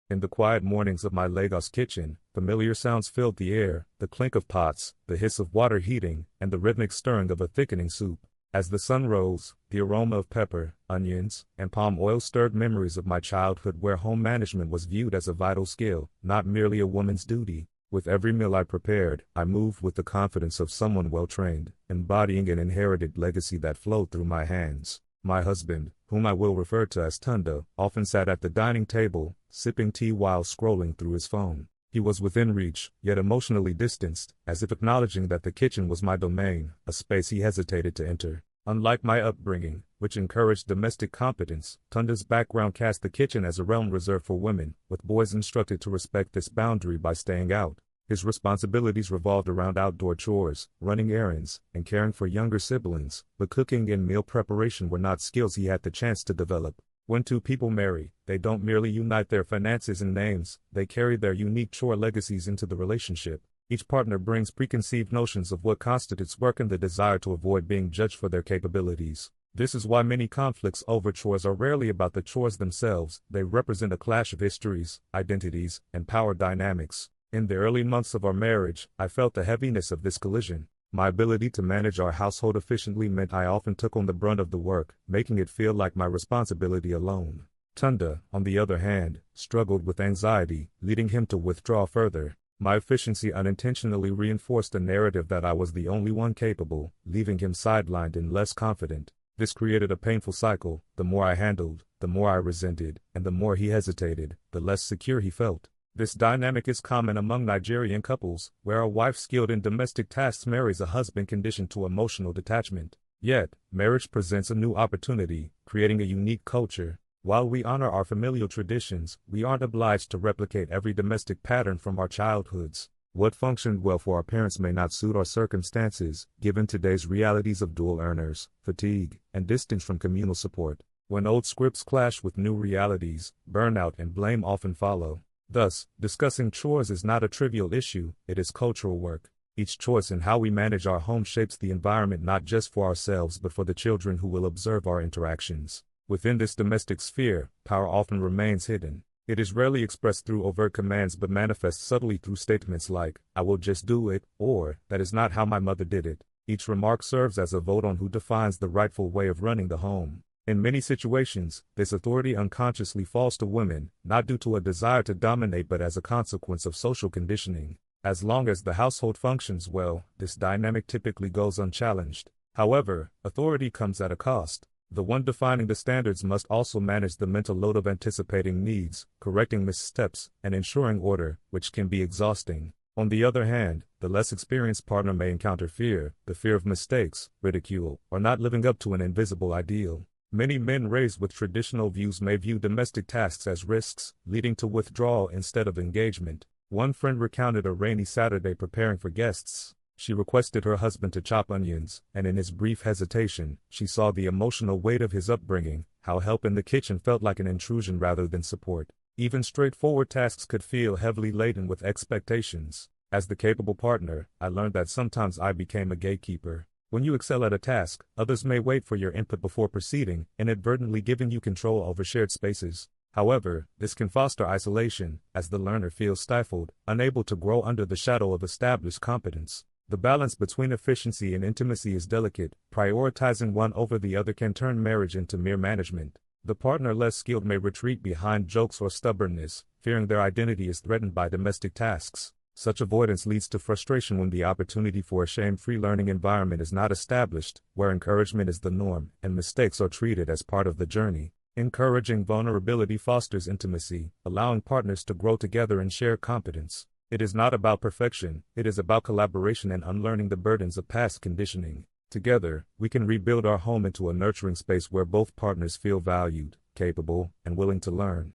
In the quiet mornings of my Lagos kitchen, familiar sounds filled the air, the clink of pots, the hiss of water heating, and the rhythmic stirring of a thickening soup. As the sun rose, the aroma of pepper, onions, and palm oil stirred memories of my childhood where home management was viewed as a vital skill, not merely a woman's duty. With every meal I prepared, I moved with the confidence of someone well-trained, embodying an inherited legacy that flowed through my hands. My husband, whom I will refer to as Tunda, often sat at the dining table, sipping tea while scrolling through his phone. He was within reach, yet emotionally distanced, as if acknowledging that the kitchen was my domain, a space he hesitated to enter. Unlike my upbringing, which encouraged domestic competence, Tunda's background cast the kitchen as a realm reserved for women, with boys instructed to respect this boundary by staying out. His responsibilities revolved around outdoor chores, running errands, and caring for younger siblings, but cooking and meal preparation were not skills he had the chance to develop. When two people marry, they don't merely unite their finances and names, they carry their unique chore legacies into the relationship. Each partner brings preconceived notions of what constitutes work and the desire to avoid being judged for their capabilities. This is why many conflicts over chores are rarely about the chores themselves. They represent a clash of histories, identities, and power dynamics. In the early months of our marriage, I felt the heaviness of this collision. My ability to manage our household efficiently meant I often took on the brunt of the work, making it feel like my responsibility alone. Tunda, on the other hand, struggled with anxiety, leading him to withdraw further. My efficiency unintentionally reinforced the narrative that I was the only one capable, leaving him sidelined and less confident. This created a painful cycle. The more I handled, the more I resented, and the more he hesitated, the less secure he felt. This dynamic is common among Nigerian couples, where a wife skilled in domestic tasks marries a husband conditioned to emotional detachment. Yet, marriage presents a new opportunity, creating a unique culture. While we honor our familial traditions, we aren't obliged to replicate every domestic pattern from our childhoods. What functioned well for our parents may not suit our circumstances, given today's realities of dual earners, fatigue, and distance from communal support. When old scripts clash with new realities, burnout and blame often follow. Thus, discussing chores is not a trivial issue, it is cultural work. Each choice in how we manage our home shapes the environment not just for ourselves but for the children who will observe our interactions. Within this domestic sphere, power often remains hidden. It is rarely expressed through overt commands but manifests subtly through statements like, "I will just do it," or, "That is not how my mother did it." Each remark serves as a vote on who defines the rightful way of running the home. In many situations, this authority unconsciously falls to women, not due to a desire to dominate but as a consequence of social conditioning. As long as the household functions well, this dynamic typically goes unchallenged. However, authority comes at a cost. The one defining the standards must also manage the mental load of anticipating needs, correcting missteps, and ensuring order, which can be exhausting. On the other hand, the less experienced partner may encounter fear, the fear of mistakes, ridicule, or not living up to an invisible ideal. Many men raised with traditional views may view domestic tasks as risks, leading to withdrawal instead of engagement. One friend recounted a rainy Saturday preparing for guests. She requested her husband to chop onions, and in his brief hesitation, she saw the emotional weight of his upbringing, how help in the kitchen felt like an intrusion rather than support. Even straightforward tasks could feel heavily laden with expectations. As the capable partner, I learned that sometimes I became a gatekeeper. When you excel at a task, others may wait for your input before proceeding, inadvertently giving you control over shared spaces. However, this can foster isolation, as the learner feels stifled, unable to grow under the shadow of established competence. The balance between efficiency and intimacy is delicate. Prioritizing one over the other can turn marriage into mere management. The partner less skilled may retreat behind jokes or stubbornness, fearing their identity is threatened by domestic tasks. Such avoidance leads to frustration when the opportunity for a shame-free learning environment is not established, where encouragement is the norm and mistakes are treated as part of the journey. Encouraging vulnerability fosters intimacy, allowing partners to grow together and share competence. It is not about perfection, it is about collaboration and unlearning the burdens of past conditioning. Together, we can rebuild our home into a nurturing space where both partners feel valued, capable, and willing to learn.